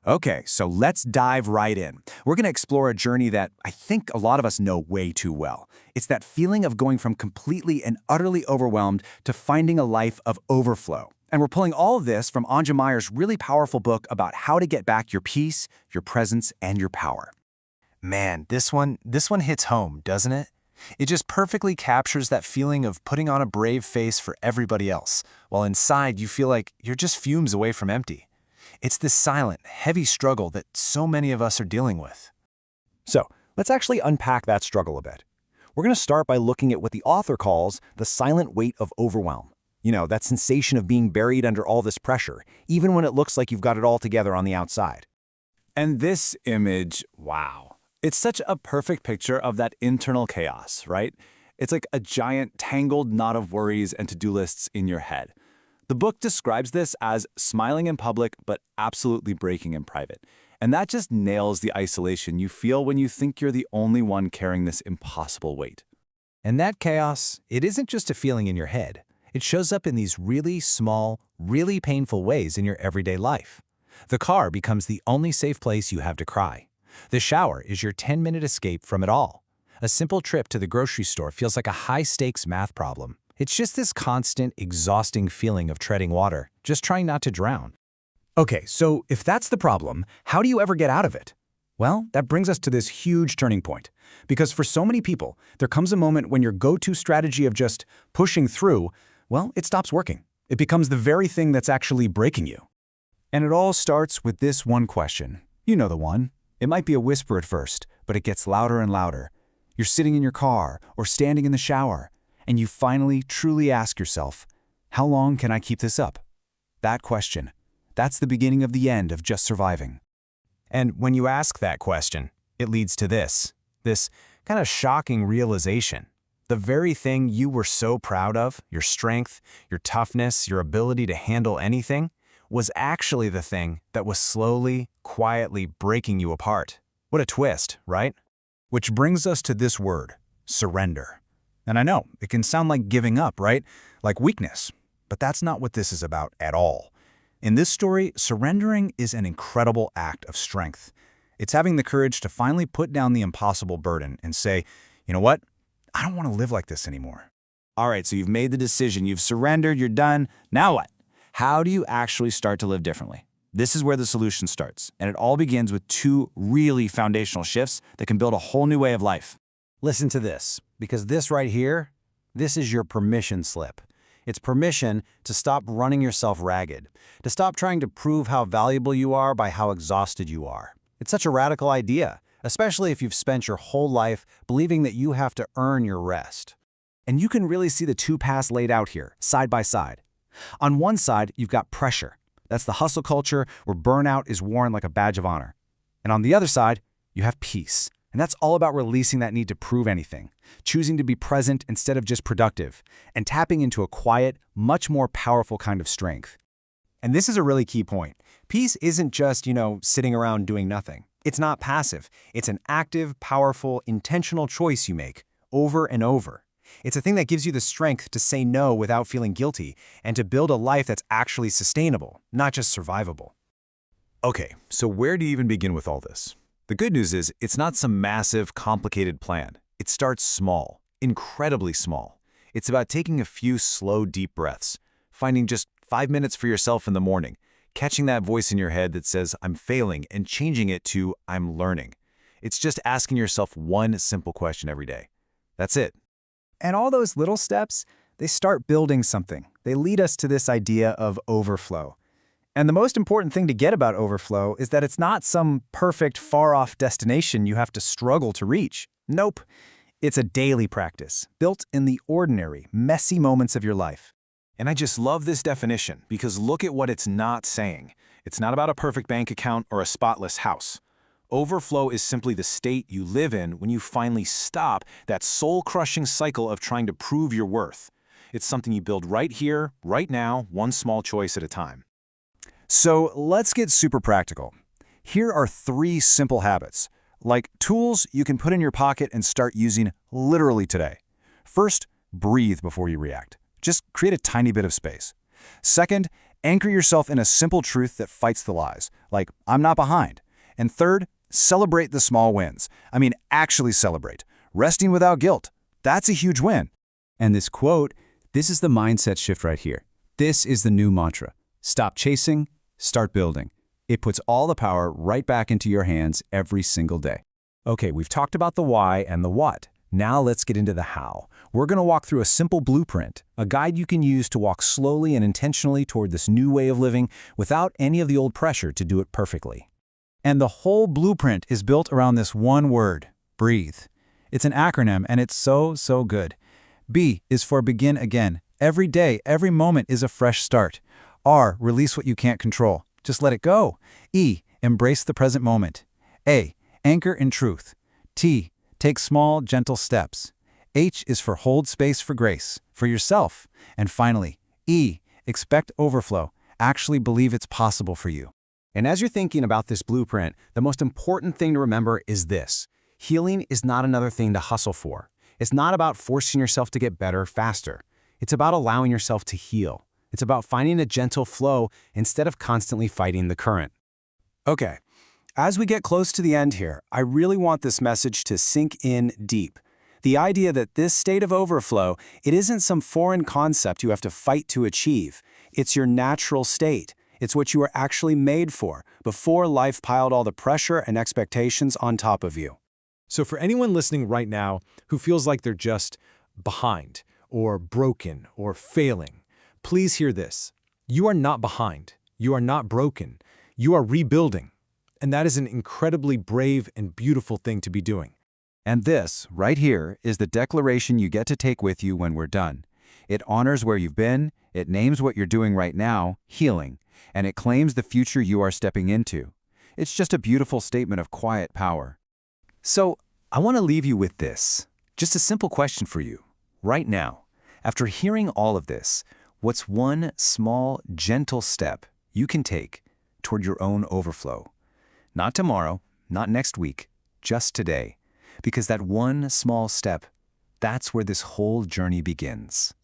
Okay, so let's dive right in. We're going to explore a journey that I think a lot of us know way too well. It's that feeling of going from completely and utterly overwhelmed to finding a life of overflow. And we're pulling all of this from Anja Meyer's really powerful book about how to get back your peace, your presence, and your power. Man, this one hits home, doesn't it? It just perfectly captures that feeling of putting on a brave face for everybody else, while inside you feel like you're just fumes away from empty. It's this silent, heavy struggle that so many of us are dealing with. So, let's actually unpack that struggle a bit. We're going to start by looking at what the author calls the silent weight of overwhelm. You know, that sensation of being buried under all this pressure, even when it looks like you've got it all together on the outside. And this image, wow. It's such a perfect picture of that internal chaos, right? It's like a giant tangled knot of worries and to-do lists in your head. The book describes this as smiling in public but absolutely breaking in private. And that just nails the isolation you feel when you think you're the only one carrying this impossible weight. And that chaos, it isn't just a feeling in your head. It shows up in these really small, really painful ways in your everyday life. The car becomes the only safe place you have to cry. The shower is your 10-minute escape from it all. A simple trip to the grocery store feels like a high-stakes math problem. It's just this constant, exhausting feeling of treading water, just trying not to drown. Okay, so if that's the problem, how do you ever get out of it? Well, that brings us to this huge turning point. Because for so many people, there comes a moment when your go-to strategy of just pushing through, well, it stops working. It becomes the very thing that's actually breaking you. And it all starts with this one question. You know the one. It might be a whisper at first, but it gets louder and louder. You're sitting in your car or standing in the shower, and you finally truly ask yourself, how long can I keep this up? That question, that's the beginning of the end of just surviving. And when you ask that question, it leads to this kind of shocking realization. The very thing you were so proud of, your strength, your toughness, your ability to handle anything, was actually the thing that was slowly, quietly breaking you apart. What a twist, right? Which brings us to this word, surrender. And I know, it can sound like giving up, right? Like weakness. But that's not what this is about at all. In this story, surrendering is an incredible act of strength. It's having the courage to finally put down the impossible burden and say, you know what? I don't want to live like this anymore. All right, so you've made the decision, you've surrendered, you're done. Now what? How do you actually start to live differently? This is where the solution starts, and it all begins with two really foundational shifts that can build a whole new way of life. Listen to this, because this right here, this is your permission slip. It's permission to stop running yourself ragged, to stop trying to prove how valuable you are by how exhausted you are. It's such a radical idea, especially if you've spent your whole life believing that you have to earn your rest. And you can really see the two paths laid out here, side by side. On one side, you've got pressure. That's the hustle culture where burnout is worn like a badge of honor. And on the other side, you have peace. And that's all about releasing that need to prove anything, choosing to be present instead of just productive, and tapping into a quiet, much more powerful kind of strength. And this is a really key point. Peace isn't just, sitting around doing nothing. It's not passive. It's an active, powerful, intentional choice you make over and over. It's a thing that gives you the strength to say no without feeling guilty and to build a life that's actually sustainable, not just survivable. Okay, so where do you even begin with all this? The good news is it's not some massive, complicated plan. It starts small, incredibly small. It's about taking a few slow, deep breaths, finding just 5 minutes for yourself in the morning, catching that voice in your head that says, I'm failing, and changing it to, I'm learning. It's just asking yourself one simple question every day. That's it. And all those little steps, they start building something. They lead us to this idea of overflow. And the most important thing to get about overflow is that it's not some perfect, far-off destination you have to struggle to reach. Nope. It's a daily practice, built in the ordinary, messy moments of your life. And I just love this definition because look at what it's not saying. It's not about a perfect bank account or a spotless house. Overflow is simply the state you live in when you finally stop that soul-crushing cycle of trying to prove your worth. It's something you build right here, right now, one small choice at a time. So let's get super practical. Here are 3 simple habits, like tools you can put in your pocket and start using literally today. First, breathe before you react. Just create a tiny bit of space. Second, Anchor yourself in a simple truth that fights the lies, like, I'm not behind. And third, celebrate the small wins. I mean, actually celebrate. Resting without guilt. That's a huge win. And this quote, this is the mindset shift right here. This is the new mantra. Stop chasing, start building. It puts all the power right back into your hands every single day. Okay, we've talked about the why and the what. Now let's get into the how. We're going to walk through a simple blueprint, a guide you can use to walk slowly and intentionally toward this new way of living without any of the old pressure to do it perfectly. And the whole blueprint is built around this one word, breathe. It's an acronym, and it's so good. B is for begin again. Every day, every moment is a fresh start. R, release what you can't control. Just let it go. E, embrace the present moment. A, anchor in truth. T, take small, gentle steps. H is for hold space for grace, for yourself. And finally, E, expect overflow. Actually believe it's possible for you. And as you're thinking about this blueprint, the most important thing to remember is this. Healing is not another thing to hustle for. It's not about forcing yourself to get better faster. It's about allowing yourself to heal. It's about finding a gentle flow instead of constantly fighting the current. Okay, as we get close to the end here, I really want this message to sink in deep. The idea that this state of overflow, it isn't some foreign concept you have to fight to achieve. It's your natural state. It's what you were actually made for, before life piled all the pressure and expectations on top of you. So for anyone listening right now who feels like they're just behind or broken or failing, please hear this. You are not behind. You are not broken. You are rebuilding. And that is an incredibly brave and beautiful thing to be doing. And this, right here, is the declaration you get to take with you when we're done. It honors where you've been, it names what you're doing right now, healing, and it claims the future you are stepping into. It's just a beautiful statement of quiet power. So, I want to leave you with this. Just a simple question for you. Right now, after hearing all of this, what's one small, gentle step you can take toward your own overflow? Not tomorrow, not next week, just today. Because that one small step, that's where this whole journey begins.